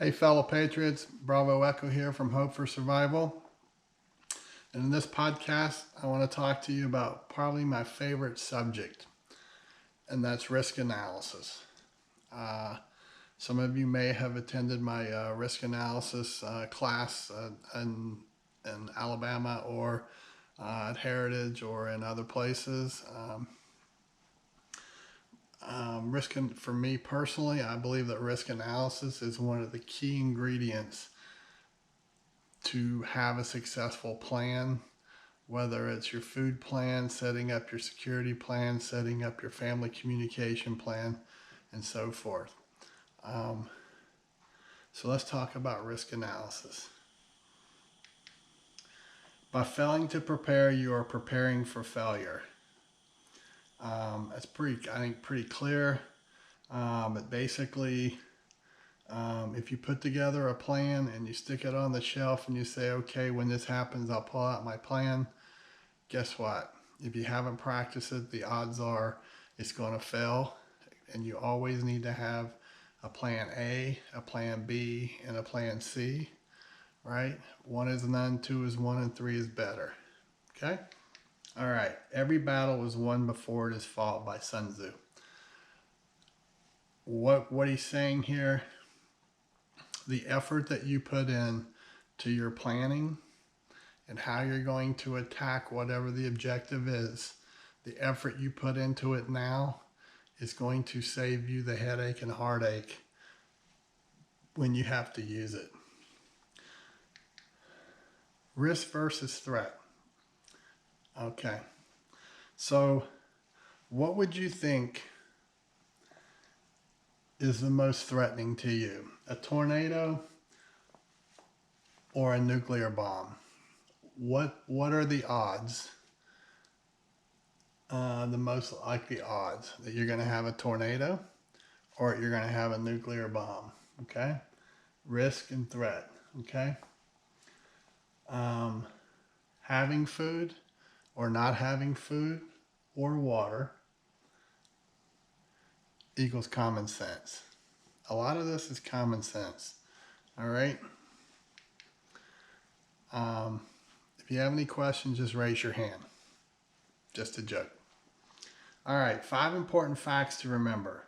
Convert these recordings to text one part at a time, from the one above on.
Hey fellow patriots, Bravo Echo here from Hope for Survival. And in this podcast, I want to talk to you about probably my favorite subject, and that's risk analysis. Uh, some of you may have attended my risk analysis class in Alabama or at Heritage or in other places. For me personally, I believe that risk analysis is one of the key ingredients to have a successful plan, whether it's your food plan, setting up your security plan, setting up your family communication plan, and so forth. Um, so let's talk about risk analysis. By failing to prepare, you are preparing for failure. That's pretty clear. But basically, if you put together a plan and you stick it on the shelf and you say, okay, when this happens, I'll pull out my plan. Guess what? If you haven't practiced it, the odds are it's going to fail. And you always need to have a plan A, a plan B, and a plan C, right? One is none, two is one, and three is better. Okay? All right. Every battle is won before it is fought by Sun Tzu. What he's saying here, the effort that you put in to your planning and how you're going to attack whatever the objective is, the effort you put into it now is going to save you the headache and heartache when you have to use it. Risk versus threat. Okay. So what would you think is the most threatening to you? A tornado or a nuclear bomb? What are the odds? The most likely odds that you're going to have a tornado or you're going to have a nuclear bomb. Okay? Risk and threat. Okay? Having food or not having food or water equals common sense. A lot of this is common sense. All right? If you have any questions, just raise your hand. Just a joke. All right, 5 important facts to remember.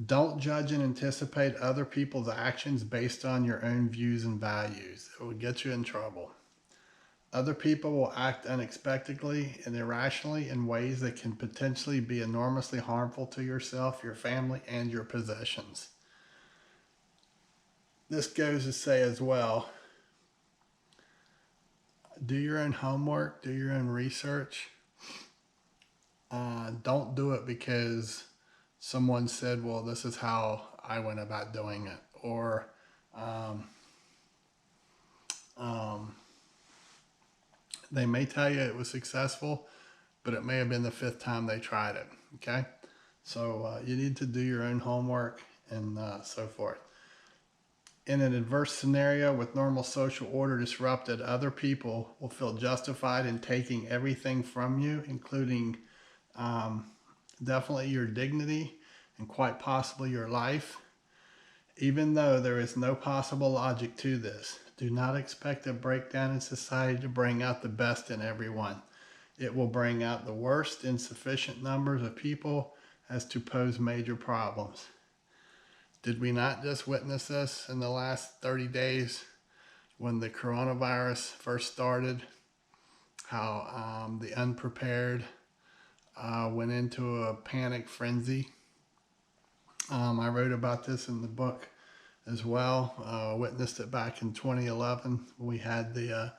Don't judge and anticipate other people's actions based on your own views and values. It will get you in trouble. Other people will act unexpectedly and irrationally in ways that can potentially be enormously harmful to yourself, your family, and your possessions. This goes to say as well, do your own homework, do your own research. Don't do it because someone said, well, this is how I went about doing it. Or they may tell you it was successful, but it may have been the 5th time they tried it. Okay? So you need to do your own homework and so forth. In an adverse scenario with normal social order disrupted, other people will feel justified in taking everything from you, including definitely your dignity and quite possibly your life. Even though there is no possible logic to this, do not expect a breakdown in society to bring out the best in everyone. It will bring out the worst in sufficient numbers of people as to pose major problems. Did we not just witness this in the last 30 days when the coronavirus first started? How the unprepared went into a panic frenzy. I wrote about this in the book as well. Witnessed it back in 2011. We had the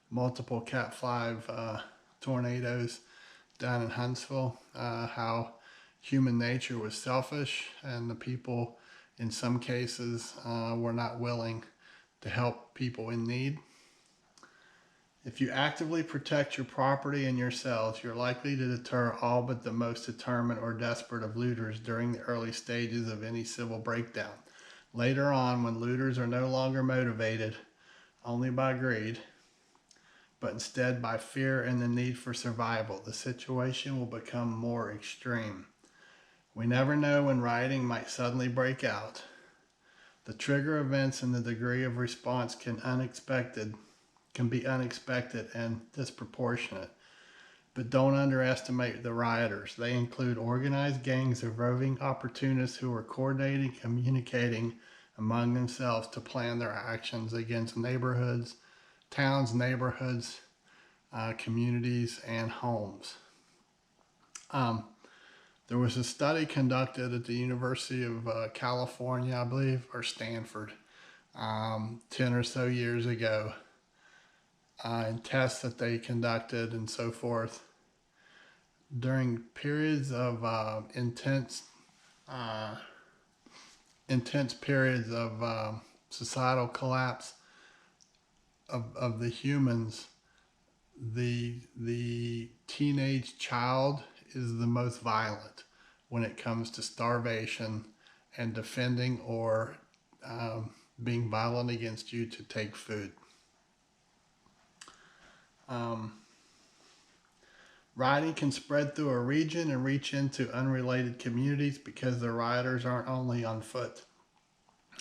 multiple Cat 5 tornadoes down in Huntsville. How human nature was selfish and the people in some cases were not willing to help people in need. If you actively protect your property and yourselves, you're likely to deter all but the most determined or desperate of looters during the early stages of any civil breakdown. Later on, when looters are no longer motivated only by greed, but instead by fear and the need for survival, the situation will become more extreme. We never know when rioting might suddenly break out. The trigger events and the degree of response can be unexpected and disproportionate. But don't underestimate the rioters. They include organized gangs of roving opportunists who are coordinating, communicating among themselves to plan their actions against towns, neighborhoods, communities, and homes. There was a study conducted at the University of California, I believe, or Stanford, 10 or so years ago, and tests that they conducted and so forth. During periods of intense periods of societal collapse of the humans, the teenage child is the most violent when it comes to starvation and defending or being violent against you to take food. Rioting can spread through a region and reach into unrelated communities because the rioters aren't only on foot.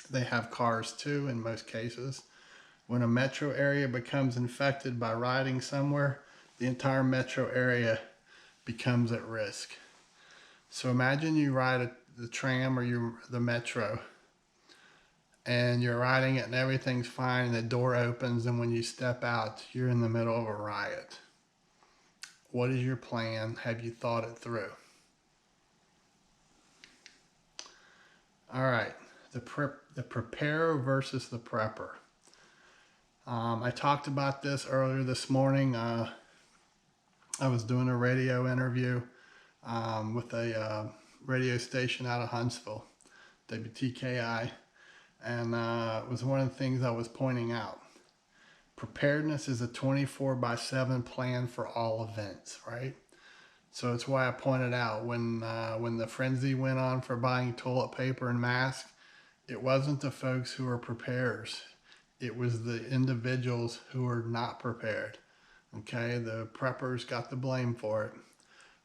They have cars too in most cases. When a metro area becomes infected by rioting somewhere, the entire metro area becomes at risk. So imagine you ride the tram or the metro, and you're riding it and everything's fine and the door opens, and when you step out, you're in the middle of a riot. What is your plan? Have you thought it through? All right, the preparer versus the prepper. I talked about this earlier this morning. I was doing a radio interview with a radio station out of Huntsville, WTKI, and it was one of the things I was pointing out. Preparedness is a 24/7 plan for all events, right? So it's why I pointed out when the frenzy went on for buying toilet paper and masks, it wasn't the folks who were preparers. It was the individuals who were not prepared. Okay, the preppers got the blame for it.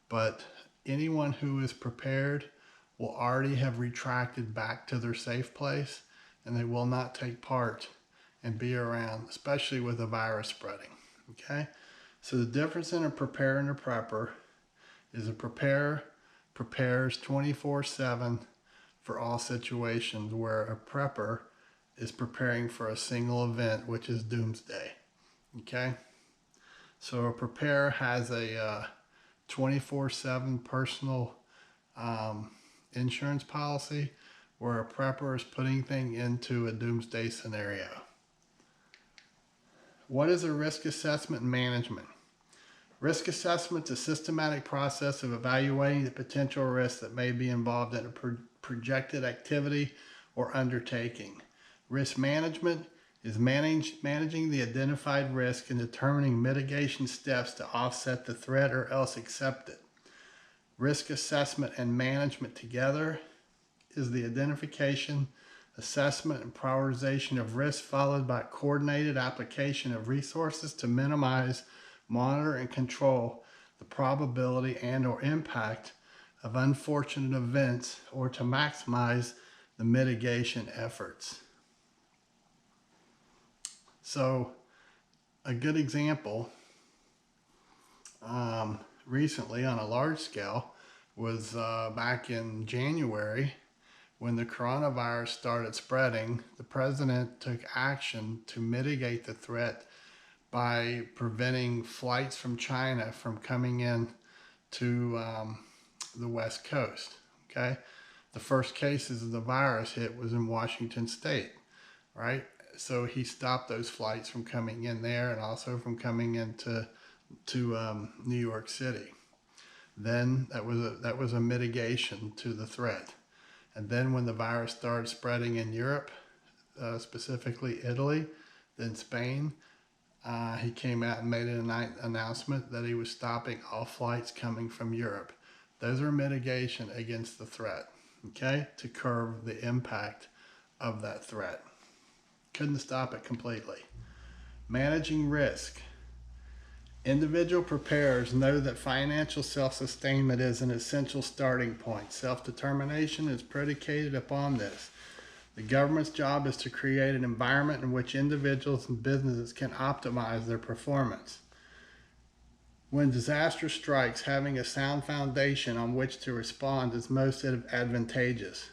But anyone who is prepared will already have retracted back to their safe place, and they will not take part and be around, especially with a virus spreading. Okay, so the difference in a preparer and a prepper is a preparer prepares 24/7 for all situations, where a prepper is preparing for a single event, which is doomsday. Okay, so a preparer has a 24/7 personal insurance policy, where a prepper is putting things into a doomsday scenario. What is a risk assessment and management? Risk assessment is a systematic process of evaluating the potential risks that may be involved in a projected activity or undertaking. Risk management is managing the identified risk and determining mitigation steps to offset the threat or else accept it. Risk assessment and management together is the identification, assessment, and prioritization of risk, followed by coordinated application of resources to minimize, monitor, and control the probability and or impact of unfortunate events, or to maximize the mitigation efforts. So a good example recently on a large scale was back in January, when the coronavirus started spreading. The president took action to mitigate the threat by preventing flights from China from coming in to the West Coast. Okay, the first cases of the virus hit was in Washington State, right? So he stopped those flights from coming in there, and also from coming into New York City. Then that was a mitigation to the threat. And then when the virus started spreading in Europe, specifically Italy, then Spain, he came out and made an announcement that he was stopping all flights coming from Europe. Those are mitigation against the threat, okay, to curb the impact of that threat. Couldn't stop it completely. Managing risk. Individual preparers know that financial self-sustainment is an essential starting point. Self-determination is predicated upon this. The government's job is to create an environment in which individuals and businesses can optimize their performance. When disaster strikes, having a sound foundation on which to respond is most advantageous.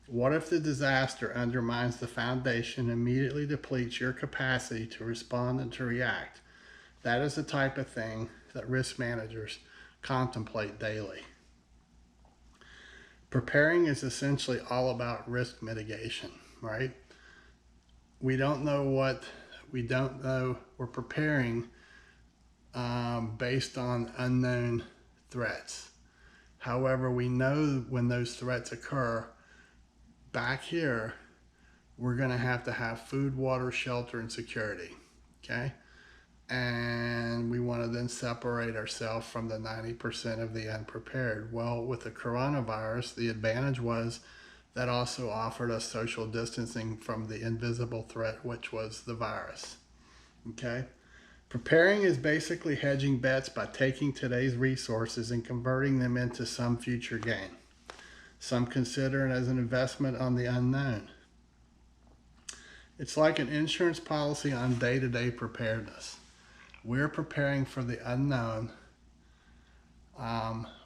What if the disaster undermines the foundation and immediately depletes your capacity to respond and to react? That is the type of thing that risk managers contemplate daily. Preparing is essentially all about risk mitigation, right? We don't know what we don't know. We're preparing based on unknown threats. However, we know when those threats occur, back here, we're going to have food, water, shelter, and security, okay? And we want to then separate ourselves from the 90% of the unprepared. Well, with the coronavirus, the advantage was that also offered us social distancing from the invisible threat, which was the virus, okay? Preparing is basically hedging bets by taking today's resources and converting them into some future gain. Some consider it as an investment on the unknown. It's like an insurance policy on day-to-day preparedness. We're preparing for the unknown.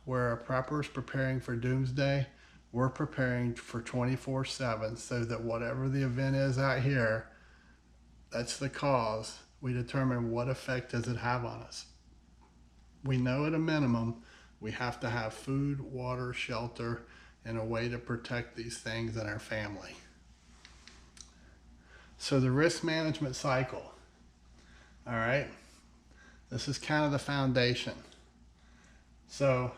Where a prepper is preparing for doomsday, we're preparing for 24/7 so that whatever the event is out here, that's the cause. We determine what effect does it have on us. We know at a minimum we have to have food, water, shelter, and a way to protect these things in our family. So the risk management cycle, all right, this is kind of the foundation. So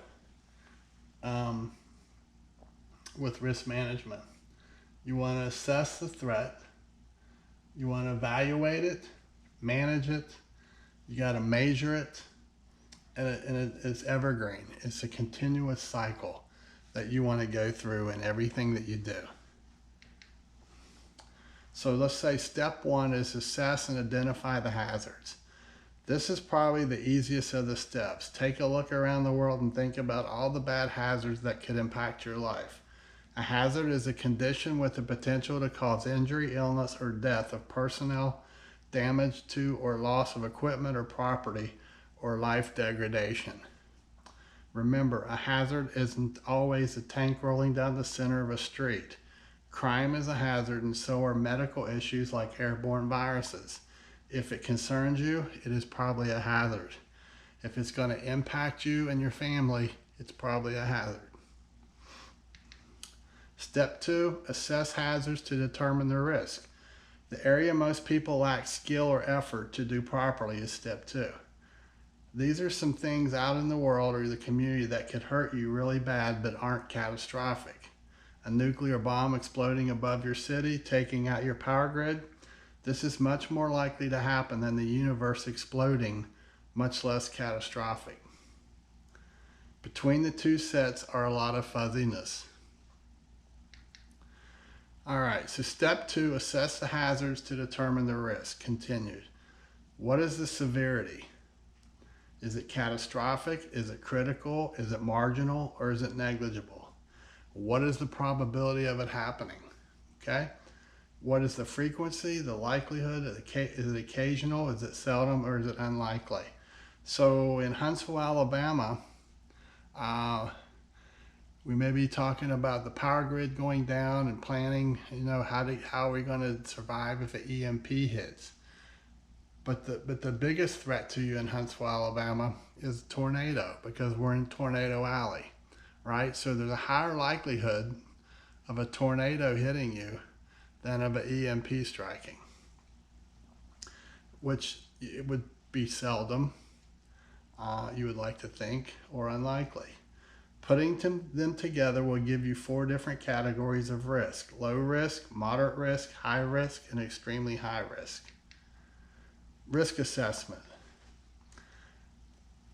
with risk management, you want to assess the threat, you want to evaluate it, manage it, you got to measure it, and it's evergreen. It's a continuous cycle that you want to go through in everything that you do. So let's say step one is assess and identify the hazards. This is probably the easiest of the steps. Take a look around the world and think about all the bad hazards that could impact your life. A hazard is a condition with the potential to cause injury, illness, or death of personnel, damage to or loss of equipment or property, or life degradation. Remember, a hazard isn't always a tank rolling down the center of a street. Crime is a hazard, and so are medical issues like airborne viruses. If it concerns you, it is probably a hazard. If it's going to impact you and your family, it's probably a hazard. Step two, assess hazards to determine the risk. The area most people lack skill or effort to do properly is step two. These are some things out in the world or the community that could hurt you really bad but aren't catastrophic. A nuclear bomb exploding above your city, taking out your power grid. This is much more likely to happen than the universe exploding, much less catastrophic. Between the two sets are a lot of fuzziness. All right, so step two, assess the hazards to determine the risk. Continued. What is the severity? Is it catastrophic? Is it critical? Is it marginal? Or is it negligible? What is the probability of it happening? Okay. What is the frequency, the likelihood? Is it occasional? Is it seldom? Or is it unlikely? So in Huntsville, Alabama, we may be talking about the power grid going down and planning, how are we going to survive if an EMP hits? But the biggest threat to you in Huntsville, Alabama is a tornado, because we're in Tornado Alley, right? So there's a higher likelihood of a tornado hitting you than of an EMP striking, which it would be seldom, you would like to think, or unlikely. Putting them together will give you 4 different categories of risk: low risk, moderate risk, high risk, and extremely high risk. Risk assessment.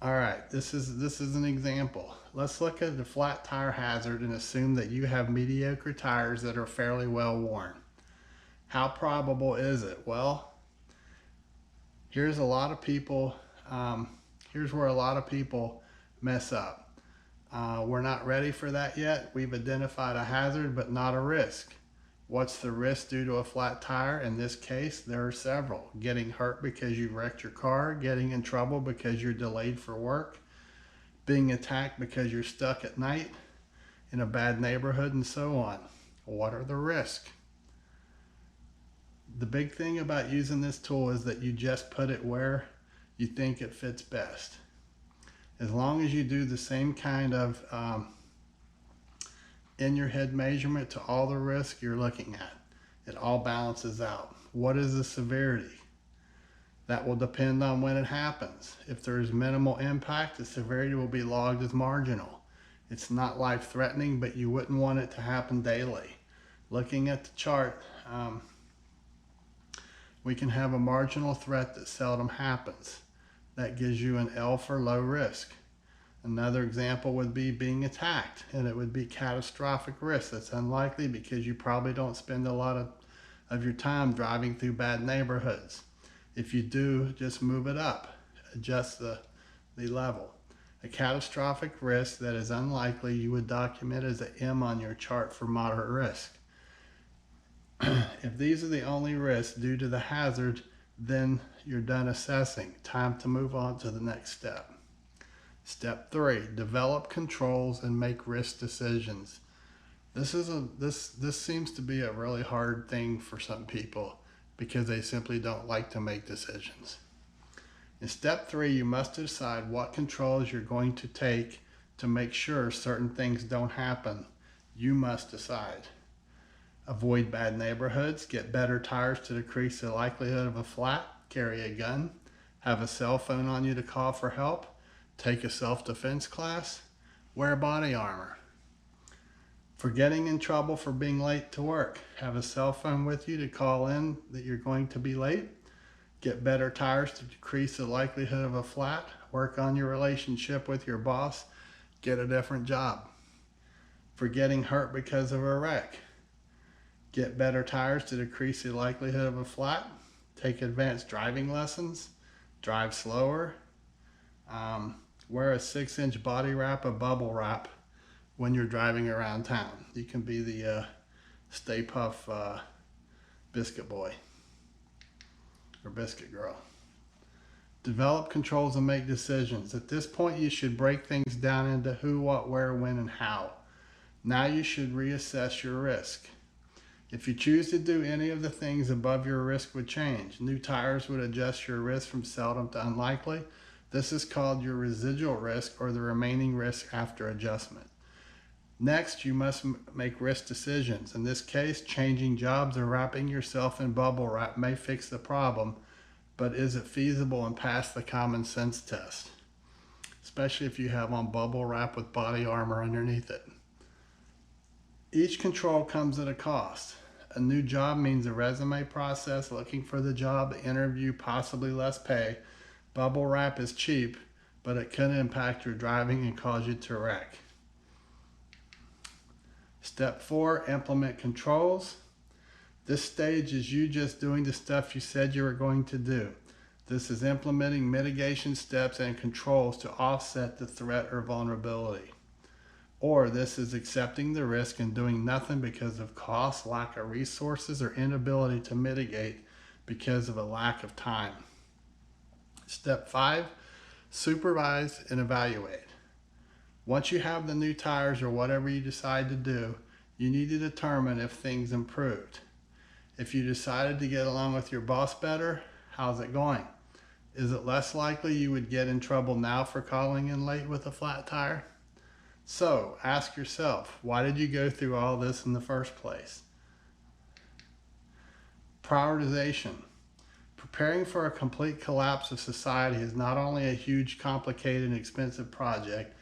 All right, this is an example. Let's look at the flat tire hazard and assume that you have mediocre tires that are fairly well worn. How probable is it? Well, here's where a lot of people mess up. We're not ready for that yet. We've identified a hazard, but not a risk. What's the risk due to a flat tire? In this case, there are several. Getting hurt because you wrecked your car, getting in trouble because you're delayed for work, being attacked because you're stuck at night in a bad neighborhood, and so on. What are the risks? The big thing about using this tool is that you just put it where you think it fits best. As long as you do the same kind of in your head measurement to all the risk you're looking at, it all balances out. What is the severity? That will depend on when it happens. If there is minimal impact, the severity will be logged as marginal. It's not life-threatening, but you wouldn't want it to happen daily. Looking at the chart, we can have a marginal threat that seldom happens. That gives you an L for low risk. Another example would be being attacked, and it would be catastrophic risk. That's unlikely because you probably don't spend a lot of your time driving through bad neighborhoods. If you do, just move it up, adjust the level. A catastrophic risk that is unlikely, you would document as an M on your chart for moderate risk. If these are the only risks due to the hazard, then you're done assessing. Time to move on to the next step. Step 3, develop controls and make risk decisions. This seems to be a really hard thing for some people because they simply don't like to make decisions. In step 3, you must decide what controls you're going to take to make sure certain things don't happen. You must decide. Avoid bad neighborhoods, get better tires to decrease the likelihood of a flat, carry a gun, have a cell phone on you to call for help, take a self-defense class, wear body armor. For getting in trouble for being late to work, have a cell phone with you to call in that you're going to be late, get better tires to decrease the likelihood of a flat, work on your relationship with your boss, get a different job. For getting hurt because of a wreck, get better tires to decrease the likelihood of a flat, take advanced driving lessons, drive slower, wear a 6-inch body wrap, a bubble wrap when you're driving around town. You can be the Stay Puft biscuit boy or biscuit girl. Develop controls and make decisions. At this point, you should break things down into who, what, where, when, and how. Now you should reassess your risk. If you choose to do any of the things above, your risk would change. New tires would adjust your risk from seldom to unlikely. This is called your residual risk, or the remaining risk after adjustment. Next, you must make risk decisions. In this case, changing jobs or wrapping yourself in bubble wrap may fix the problem, but is it feasible and pass the common sense test? Especially if you have on bubble wrap with body armor underneath it. Each control comes at a cost. A new job means a resume process, looking for the job, the interview, possibly less pay. Bubble wrap is cheap, but it can impact your driving and cause you to wreck. Step 4, implement controls. This stage is you just doing the stuff you said you were going to do. This is implementing mitigation steps and controls to offset the threat or vulnerability. Or this is accepting the risk and doing nothing because of cost, lack of resources, or inability to mitigate because of a lack of time. Step 5, supervise and evaluate. Once you have the new tires or whatever you decide to do, you need to determine if things improved. If you decided to get along with your boss better, how's it going? Is it less likely you would get in trouble now for calling in late with a flat tire? So, ask yourself, why did you go through all this in the first place? Prioritization. Preparing for a complete collapse of society is not only a huge, complicated, and expensive project,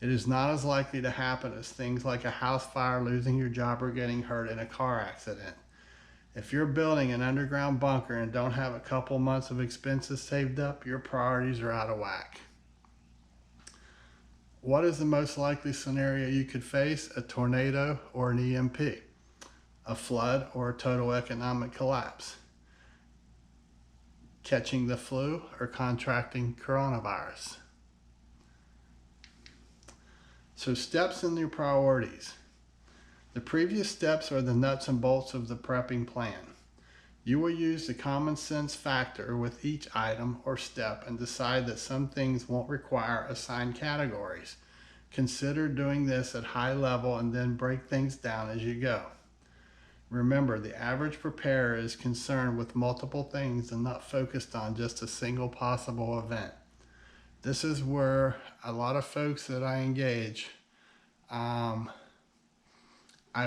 it is not as likely to happen as things like a house fire, losing your job, or getting hurt in a car accident. If you're building an underground bunker and don't have a couple months of expenses saved up, your priorities are out of whack. What is the most likely scenario you could face? A tornado or an EMP, a flood or a total economic collapse, catching the flu or contracting coronavirus. So steps in your priorities. The previous steps are the nuts and bolts of the prepping plan. You will use the common sense factor with each item or step and decide that some things won't require assigned categories. Consider doing this at high level and then break things down as you go. Remember, the average preparer is concerned with multiple things and not focused on just a single possible event. This is where a lot of folks that I engage, I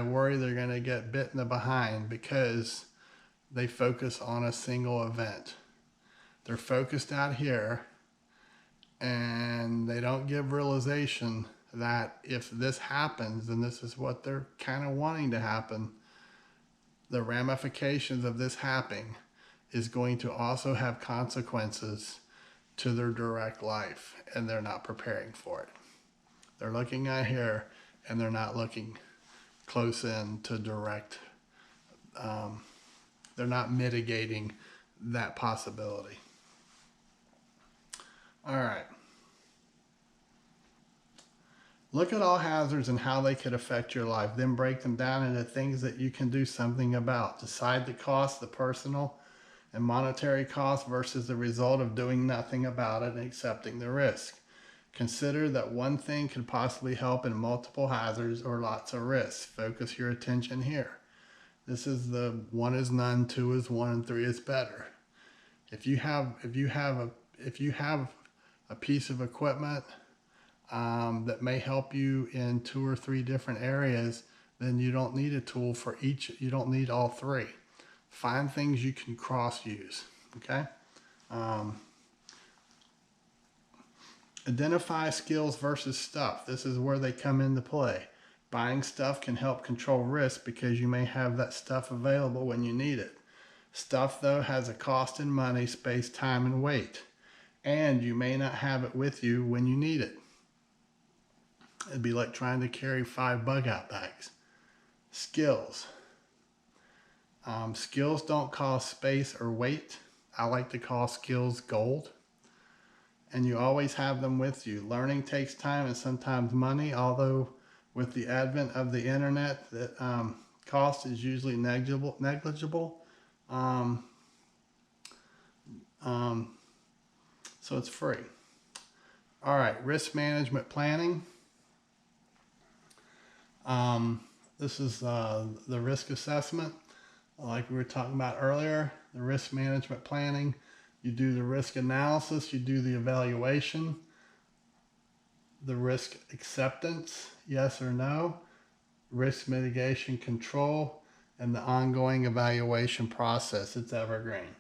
worry they're going to get bit in the behind because they focus on a single event. They're focused out here and they don't give realization that if this happens, and this is what they're kind of wanting to happen, the ramifications of this happening is going to also have consequences to their direct life, and they're not preparing for it. They're looking out here and they're not looking close in to direct. They're not mitigating that possibility. All right. Look at all hazards and how they could affect your life. Then break them down into things that you can do something about. Decide the cost, the personal and monetary cost versus the result of doing nothing about it and accepting the risk. Consider that one thing could possibly help in multiple hazards or lots of risks. Focus your attention here. This is the 1 is none, 2 is 1, and 3 is better. If you have a piece of equipment that may help you in 2 or 3 different areas, then you don't need a tool for each. You don't need all 3. Find things you can cross use. Okay. Identify skills versus stuff. This is where they come into play. Buying stuff can help control risk because you may have that stuff available when you need it. Stuff, though, has a cost in money, space, time, and weight. And you may not have it with you when you need it. It'd be like trying to carry 5 bug-out bags. Skills. Skills don't cost space or weight. I like to call skills gold. And you always have them with you. Learning takes time and sometimes money, although with the advent of the internet, that cost is usually negligible. So it's free. All right, risk management planning. This is the risk assessment. Like we were talking about earlier, the risk management planning. You do the risk analysis, you do the evaluation, the risk acceptance, yes or no, risk mitigation control, and the ongoing evaluation process. It's evergreen.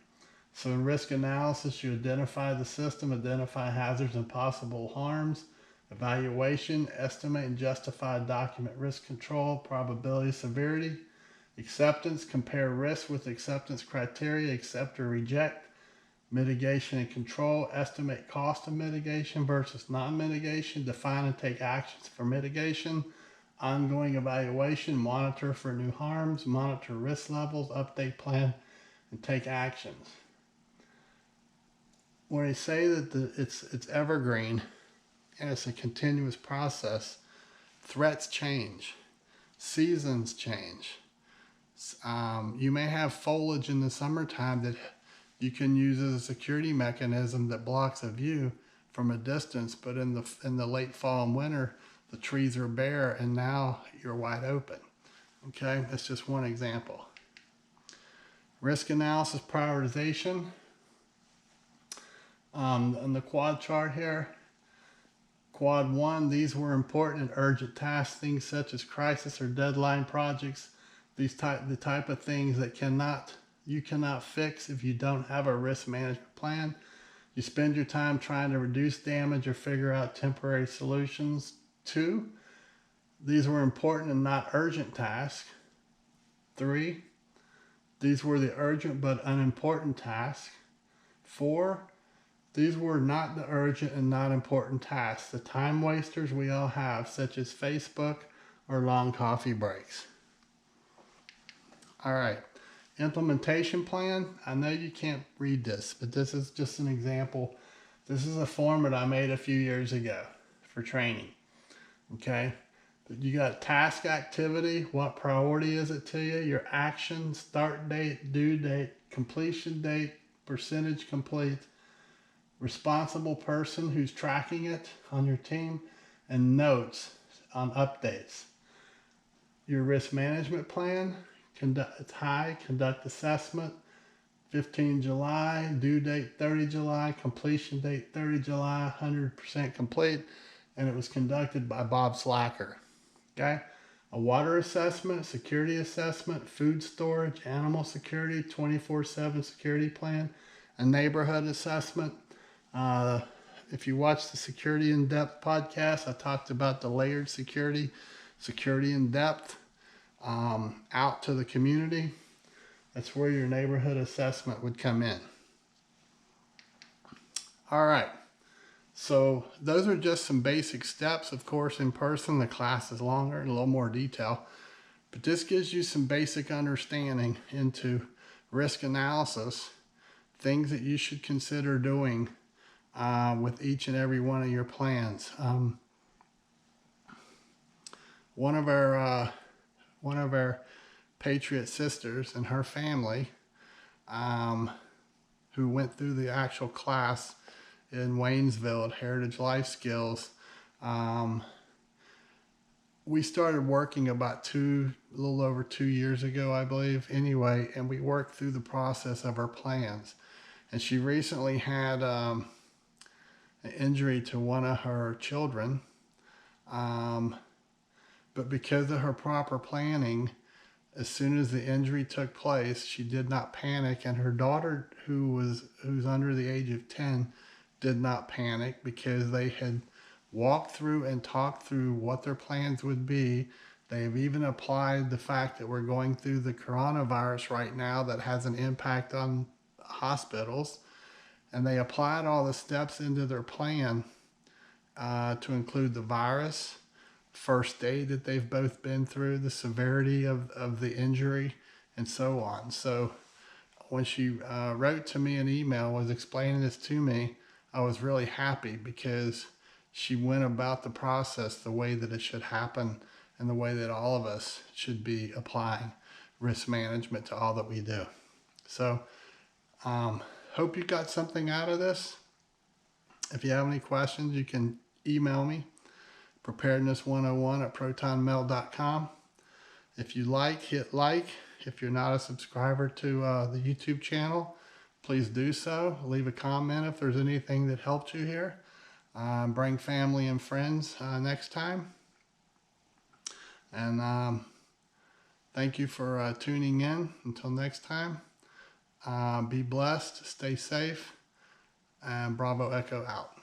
So in risk analysis, you identify the system, identify hazards and possible harms. Evaluation, estimate and justify, document risk control, probability, severity. Acceptance, compare risk with acceptance criteria, accept or reject. Mitigation and control, estimate cost of mitigation versus non-mitigation, define and take actions for mitigation. Ongoing evaluation, monitor for new harms, monitor risk levels, update plan, and take actions. When I say that it's evergreen and it's a continuous process, threats change, seasons change. You may have foliage in the summertime that you can use as a security mechanism that blocks a view from a distance, but in the late fall and winter, the trees are bare and now you're wide open. Okay, that's just one example. Risk analysis prioritization. On the quad chart here, quad 1, these were important and urgent tasks, things such as crisis or deadline projects, the type of things that you cannot fix if you don't have a risk management plan. You spend your time trying to reduce damage or figure out temporary solutions. 2, these were important and not urgent tasks. 3, these were the urgent but unimportant tasks. 4, these were not the urgent and not important tasks, the time wasters we all have, such as Facebook or long coffee breaks. All right, implementation plan. I know you can't read this, but this is just an example. This is a form that I made a few years ago for training. Okay, You got task activity, what priority is it to you, your action, start date, due date, completion date, percentage complete, responsible person who's tracking it on your team, and notes on updates. Your risk management plan, it's high, conduct assessment, 15 July, due date 30 July, completion date 30 July, 100% complete, and it was conducted by Bob Slacker. Okay? A water assessment, security assessment, food storage, animal security, 24/7 security plan, a neighborhood assessment. If you watch the Security in Depth podcast, I talked about the layered security in depth, out to the community. That's where your neighborhood assessment would come in. All right. So those are just some basic steps. Of course, in person, the class is longer and a little more detail. But this gives you some basic understanding into risk analysis, things that you should consider doing with each and every one of your plans. One of our Patriot sisters and her family, who went through the actual class in Waynesville at Heritage Life Skills, we started working about a little over 2 years ago, I believe, anyway, and we worked through the process of her plans. And she recently had an injury to one of her children, but because of her proper planning, as soon as the injury took place, she did not panic, and her daughter, who's under the age of 10, did not panic because they had walked through and talked through what their plans would be. They've even applied the fact that we're going through the coronavirus right now that has an impact on hospitals, and they applied all the steps into their plan to include the virus, first aid that they've both been through, the severity of the injury, and so on. So when she wrote to me an email, was explaining this to me, I was really happy because she went about the process the way that it should happen and the way that all of us should be applying risk management to all that we do. So hope you got something out of this. If you have any questions, you can email me, preparedness101@protonmail.com. If you like, hit like. If you're not a subscriber to the YouTube channel, please do so. Leave a comment if there's anything that helped you here. Bring family and friends next time. And thank you for tuning in. Until next time, be blessed, stay safe, and Bravo Echo out.